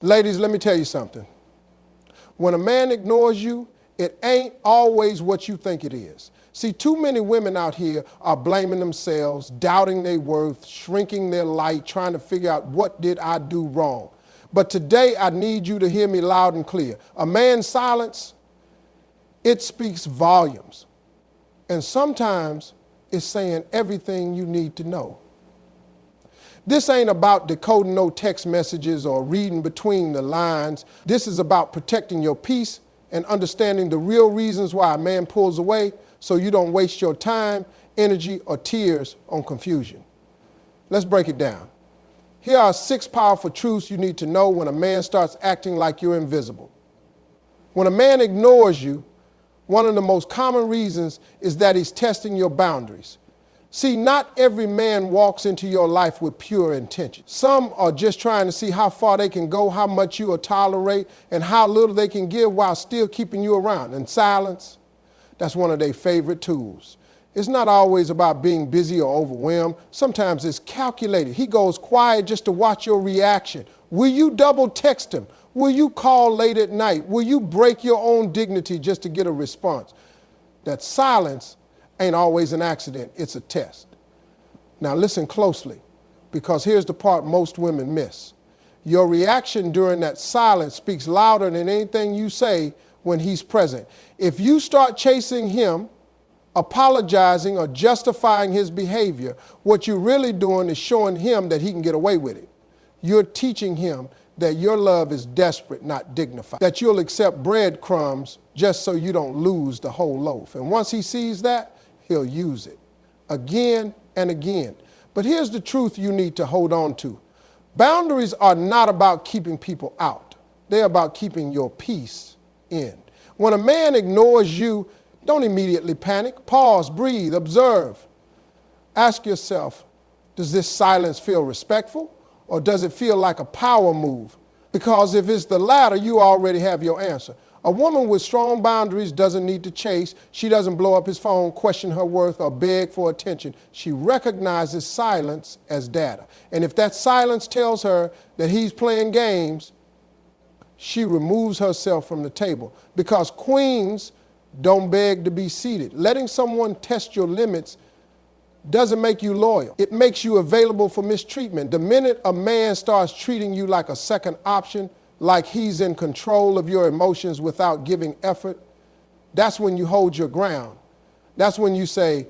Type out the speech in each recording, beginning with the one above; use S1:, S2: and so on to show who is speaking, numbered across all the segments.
S1: Ladies, let me tell you something. When a man ignores you, it ain't always what you think it is. See, too many women out here are blaming themselves, doubting their worth, shrinking their light, trying to figure out what did I do wrong. But today I need you to hear me loud and clear. A man's silence, it speaks volumes. And sometimes it's saying everything you need to know. This ain't about decoding no text messages or reading between the lines. This is about protecting your peace and understanding the real reasons why a man pulls away so you don't waste your time, energy, or tears on confusion. Let's break it down. Here are 6 powerful truths you need to know when a man starts acting like you're invisible. When a man ignores you, one of the most common reasons is that he's testing your boundaries. See, not every man walks into your life with pure intention. Some are just trying to see how far they can go, how much you will tolerate, and how little they can give while still keeping you around. And silence, that's one of their favorite tools. It's not always about being busy or overwhelmed. Sometimes it's calculated. He goes quiet just to watch your reaction. Will you double text him? Will you call late at night? Will you break your own dignity just to get a response? That silence ain't always an accident, it's a test. Now listen closely, because here's the part most women miss. Your reaction during that silence speaks louder than anything you say when he's present. If you start chasing him, apologizing or justifying his behavior, what you're really doing is showing him that he can get away with it. You're teaching him that your love is desperate, not dignified, that you'll accept breadcrumbs just so you don't lose the whole loaf. And once he sees that, he'll use it again and again. But here's the truth you need to hold on to. Boundaries are not about keeping people out. They're about keeping your peace in. When a man ignores you, don't immediately panic. Pause, breathe, observe. Ask yourself, does this silence feel respectful, or does it feel like a power move? Because if it's the latter, you already have your answer. A woman with strong boundaries doesn't need to chase. She doesn't blow up his phone, question her worth, or beg for attention. She recognizes silence as data. And if that silence tells her that he's playing games, she removes herself from the table. Because queens don't beg to be seated. Letting someone test your limits doesn't make you loyal. It makes you available for mistreatment. The minute a man starts treating you like a second option, like he's in control of your emotions without giving effort, that's when you hold your ground. That's when you say,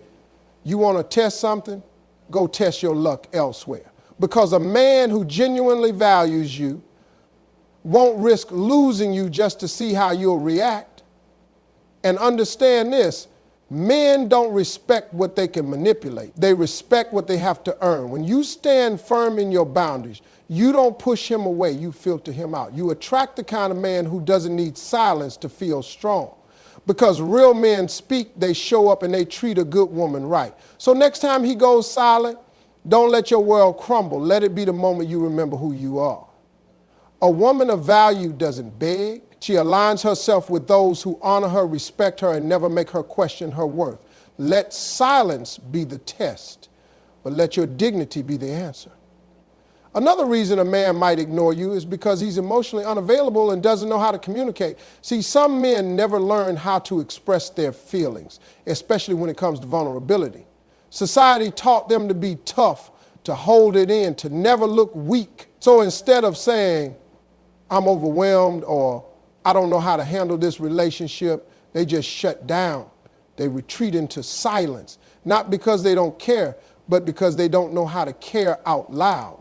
S1: you want to test something? Go test your luck elsewhere. Because a man who genuinely values you won't risk losing you just to see how you'll react. And understand this, men don't respect what they can manipulate. They respect what they have to earn. When you stand firm in your boundaries, you don't push him away, you filter him out. You attract the kind of man who doesn't need silence to feel strong. Because real men speak, they show up, and they treat a good woman right. So next time he goes silent, don't let your world crumble. Let it be the moment you remember who you are. A woman of value doesn't beg. She aligns herself with those who honor her, respect her, and never make her question her worth. Let silence be the test, but let your dignity be the answer. Another reason a man might ignore you is because he's emotionally unavailable and doesn't know how to communicate. See, some men never learn how to express their feelings, especially when it comes to vulnerability. Society taught them to be tough, to hold it in, to never look weak. So instead of saying, I'm overwhelmed, or I don't know how to handle this relationship, they just shut down. They retreat into silence, not because they don't care, but because they don't know how to care out loud.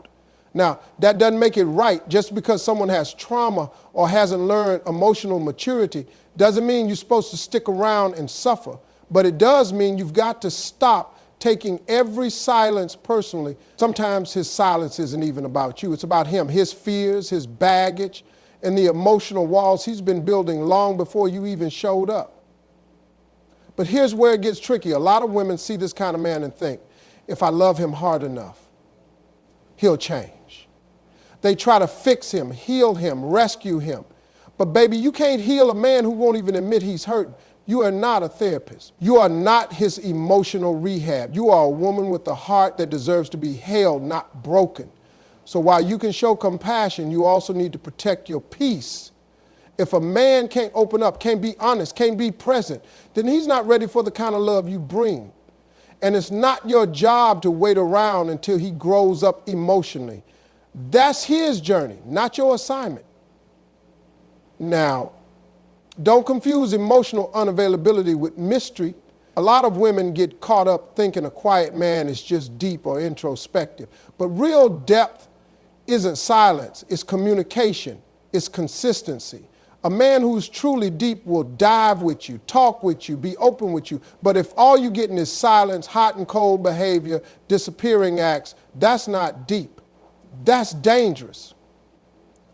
S1: Now, that doesn't make it right. Just because someone has trauma or hasn't learned emotional maturity doesn't mean you're supposed to stick around and suffer. But it does mean you've got to stop taking every silence personally. Sometimes his silence isn't even about you. It's about him, his fears, his baggage, and the emotional walls he's been building long before you even showed up. But here's where it gets tricky. A lot of women see this kind of man and think, if I love him hard enough, he'll change. They try to fix him, heal him, rescue him. But baby, you can't heal a man who won't even admit he's hurt. You are not a therapist. You are not his emotional rehab. You are a woman with a heart that deserves to be held, not broken. So while you can show compassion, you also need to protect your peace. If a man can't open up, can't be honest, can't be present, then he's not ready for the kind of love you bring. And it's not your job to wait around until he grows up emotionally. That's his journey, not your assignment. Now, don't confuse emotional unavailability with mystery. A lot of women get caught up thinking a quiet man is just deep or introspective. But real depth isn't silence, it's communication, it's consistency. A man who's truly deep will dive with you, talk with you, be open with you. But if all you're getting is silence, hot and cold behavior, disappearing acts, that's not deep. That's dangerous.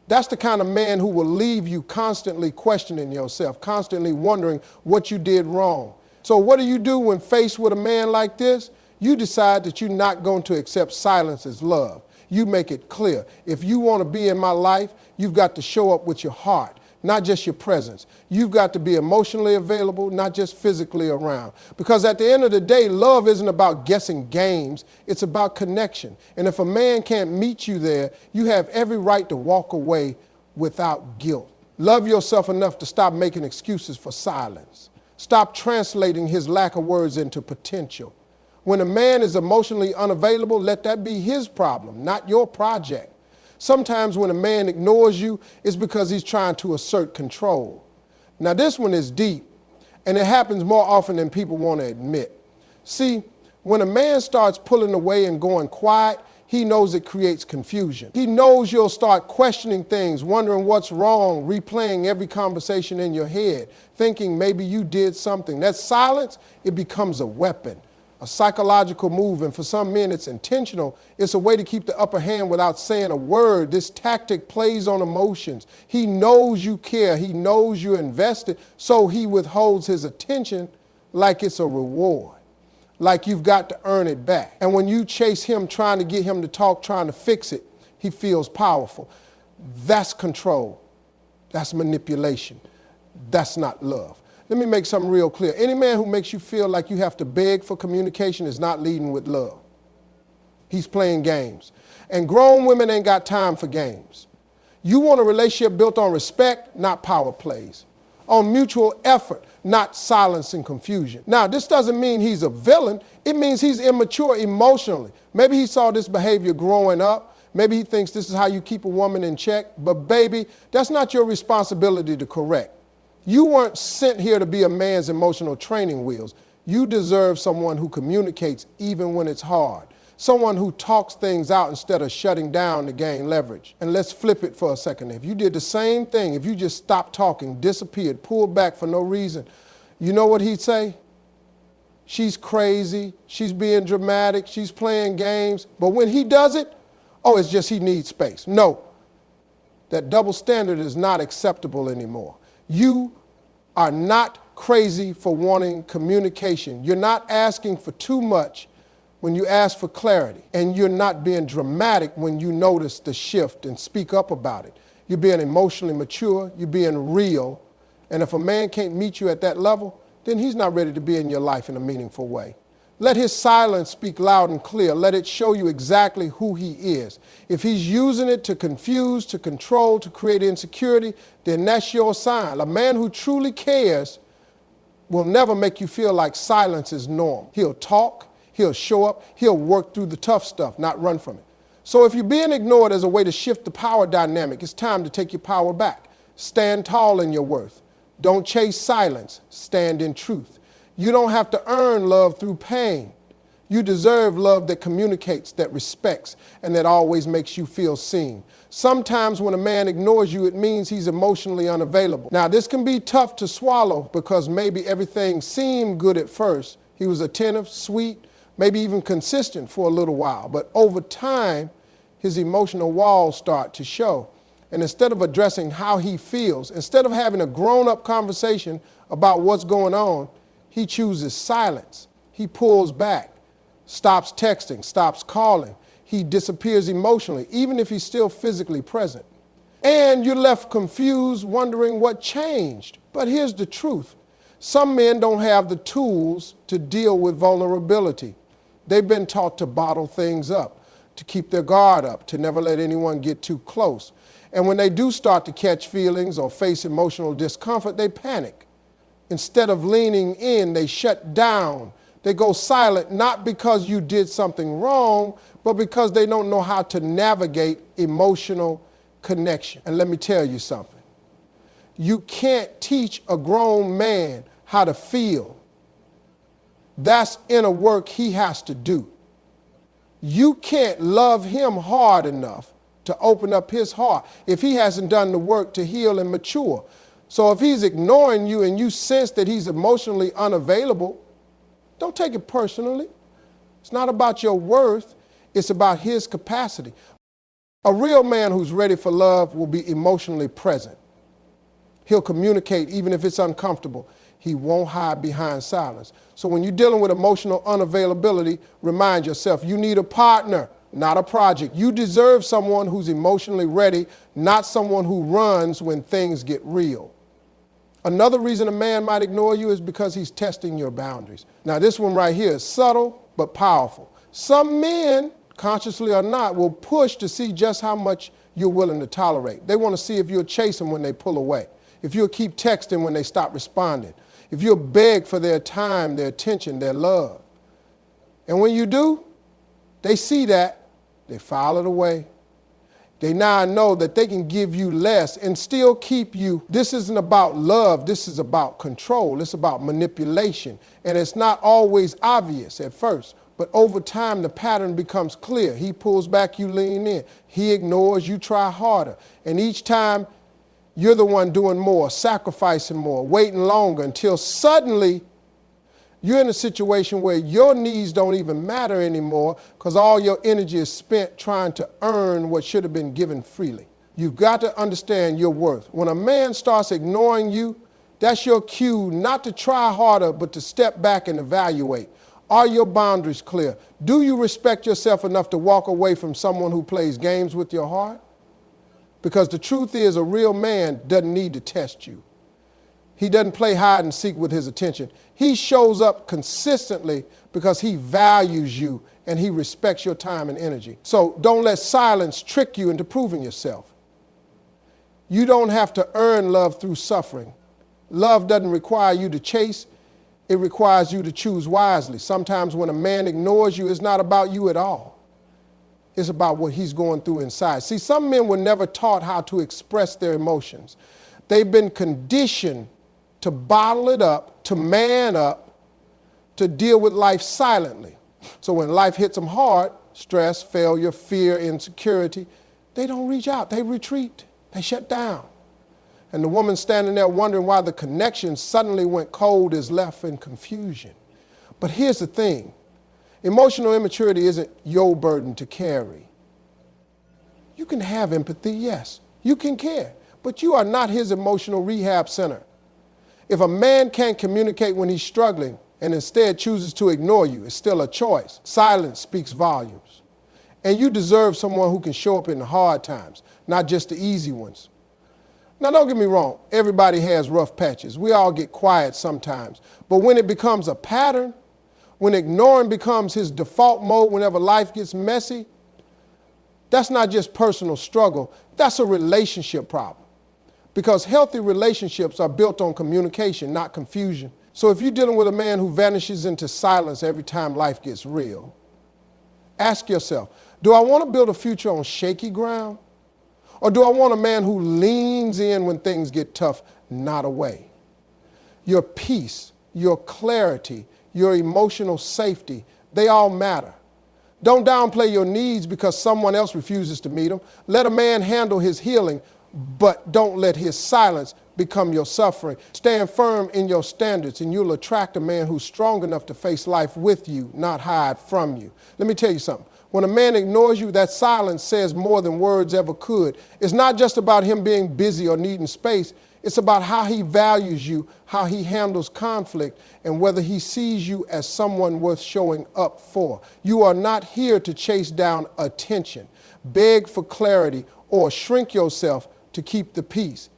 S1: That's the kind of man who will leave you constantly questioning yourself, constantly wondering what you did wrong. So what do when faced with a man like this? You decide that you're not going to accept silence as love. You make it clear. If you want to be in my life, you've got to show up with your heart, not just your presence. You've got to be emotionally available, not just physically around. Because at the end of the day, love isn't about guessing games. It's about connection. And if a man can't meet you there, you have every right to walk away without guilt. Love yourself enough to stop making excuses for silence. Stop translating his lack of words into potential. When a man is emotionally unavailable, let that be his problem, not your project. Sometimes when a man ignores you, it's because he's trying to assert control. Now this one is deep, and it happens more often than people want to admit. See, when a man starts pulling away and going quiet, he knows it creates confusion. He knows you'll start questioning things, wondering what's wrong, replaying every conversation in your head, thinking maybe you did something. That silence, it becomes a weapon, a psychological move, and for some men it's intentional. It's a way to keep the upper hand without saying a word. This tactic plays on emotions. He knows you care, he knows you're invested, so he withholds his attention like it's a reward, like you've got to earn it back. And when you chase him, trying to get him to talk, trying to fix it, he feels powerful. That's control. That's manipulation. That's not love. Let me make something real clear. Any man who makes you feel like you have to beg for communication is not leading with love. He's playing games. And grown women ain't got time for games. You want a relationship built on respect, not power plays. On mutual effort, not silence and confusion. Now, this doesn't mean he's a villain. It means he's immature emotionally. Maybe he saw this behavior growing up. Maybe he thinks this is how you keep a woman in check. But baby, that's not your responsibility to correct. You weren't sent here to be a man's emotional training wheels. You deserve someone who communicates even when it's hard. Someone who talks things out instead of shutting down to gain leverage. And let's flip it for a second. If you did the same thing, if you just stopped talking, disappeared, pulled back for no reason, you know what he'd say? She's crazy, she's being dramatic, she's playing games. But when he does it, oh, it's just he needs space. No, that double standard is not acceptable anymore. You are not crazy for wanting communication. You're not asking for too much when you ask for clarity. And you're not being dramatic when you notice the shift and speak up about it. You're being emotionally mature. You're being real. And if a man can't meet you at that level, then he's not ready to be in your life in a meaningful way. Let his silence speak loud and clear. Let it show you exactly who he is. If he's using it to confuse, to control, to create insecurity, then that's your sign. A man who truly cares will never make you feel like silence is norm. He'll talk, he'll show up, he'll work through the tough stuff, not run from it. So if you're being ignored as a way to shift the power dynamic, it's time to take your power back. Stand tall in your worth. Don't chase silence. Stand in truth. You don't have to earn love through pain. You deserve love that communicates, that respects, and that always makes you feel seen. Sometimes when a man ignores you, it means he's emotionally unavailable. Now, this can be tough to swallow because maybe everything seemed good at first. He was attentive, sweet, maybe even consistent for a little while. But over time, his emotional walls start to show. And instead of addressing how he feels, instead of having a grown-up conversation about what's going on, he chooses silence. He pulls back, stops texting, stops calling. He disappears emotionally, even if he's still physically present. And you're left confused, wondering what changed. But here's the truth. Some men don't have the tools to deal with vulnerability. They've been taught to bottle things up. to keep their guard up, to never let anyone get too close. And when they do start to catch feelings or face emotional discomfort, they panic. Instead of leaning in, they shut down. They go silent, not because you did something wrong, but because they don't know how to navigate emotional connection. And let me tell you something. You can't teach a grown man how to feel. That's inner work he has to do. You can't love him hard enough to open up his heart if he hasn't done the work to heal and mature. So if he's ignoring you and you sense that he's emotionally unavailable, don't take it personally. It's not about your worth. It's about his capacity. A real man who's ready for love will be emotionally present. He'll communicate even if it's uncomfortable. He won't hide behind silence. So when you're dealing with emotional unavailability, remind yourself you need a partner, not a project. You deserve someone who's emotionally ready, not someone who runs when things get real. Another reason a man might ignore you is because he's testing your boundaries. Now this one right here is subtle but powerful. Some men, consciously or not, will push to see just how much you're willing to tolerate. They want to see if you'll chase them when they pull away, if you'll keep texting when they stop responding, if you'll beg for their time, their attention, their love. And when you do, they see that, they file it away. They now know that they can give you less and still keep you. This isn't about love, this is about control, it's about manipulation. And it's not always obvious at first, but over time the pattern becomes clear. He pulls back, you lean in. He ignores, you try harder. And each time you're the one doing more, sacrificing more, waiting longer until suddenly you're in a situation where your needs don't even matter anymore because all your energy is spent trying to earn what should have been given freely. You've got to understand your worth. When a man starts ignoring you, that's your cue not to try harder, but to step back and evaluate. Are your boundaries clear? Do you respect yourself enough to walk away from someone who plays games with your heart? Because the truth is, a real man doesn't need to test you. He doesn't play hide and seek with his attention. He shows up consistently because he values you and he respects your time and energy. So don't let silence trick you into proving yourself. You don't have to earn love through suffering. Love doesn't require you to chase. It requires you to choose wisely. Sometimes when a man ignores you, it's not about you at all. It's about what he's going through inside. See, some men were never taught how to express their emotions. They've been conditioned to bottle it up, to man up, to deal with life silently. So when life hits them hard, stress, failure, fear, insecurity, they don't reach out, they retreat, they shut down. And the woman standing there wondering why the connection suddenly went cold is left in confusion. But here's the thing, emotional immaturity isn't your burden to carry. You can have empathy, yes, you can care, but you are not his emotional rehab center. If a man can't communicate when he's struggling and instead chooses to ignore you, it's still a choice. Silence speaks volumes. And you deserve someone who can show up in the hard times, not just the easy ones. Now, don't get me wrong. Everybody has rough patches. We all get quiet sometimes. But when it becomes a pattern, when ignoring becomes his default mode whenever life gets messy, that's not just personal struggle. That's a relationship problem. Because healthy relationships are built on communication, not confusion. So if you're dealing with a man who vanishes into silence every time life gets real, ask yourself, do I want to build a future on shaky ground? Or do I want a man who leans in when things get tough, not away? Your peace, your clarity, your emotional safety, they all matter. Don't downplay your needs because someone else refuses to meet them. Let a man handle his healing, but don't let his silence become your suffering. Stand firm in your standards and you'll attract a man who's strong enough to face life with you, not hide from you. Let me tell you something. When a man ignores you, that silence says more than words ever could. It's not just about him being busy or needing space. It's about how he values you, how he handles conflict, and whether he sees you as someone worth showing up for. You are not here to chase down attention, beg for clarity, or shrink yourself to keep the peace.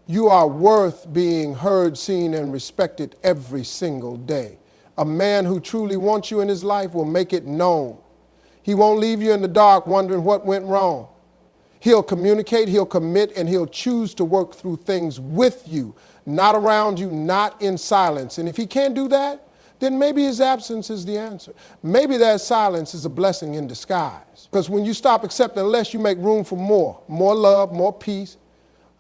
S1: You are worth being heard, seen, and respected every single day. A man who truly wants you in his life will make it known. He won't leave you in the dark wondering what went wrong. He'll communicate, he'll commit, and he'll choose to work through things with you, not around you, not in silence. And if he can't do that, then maybe his absence is the answer. Maybe that silence is a blessing in disguise. Because when you stop accepting less, you make room for more love, more peace,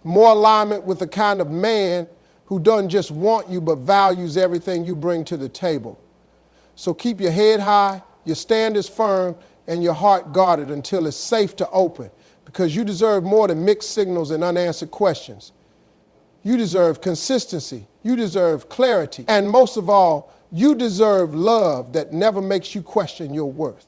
S1: more alignment with the kind of man who doesn't just want you, but values everything you bring to the table. So keep your head high, your stand is firm, and your heart guarded until it's safe to open. Because you deserve more than mixed signals and unanswered questions. You deserve consistency. You deserve clarity. And most of all, you deserve love that never makes you question your worth.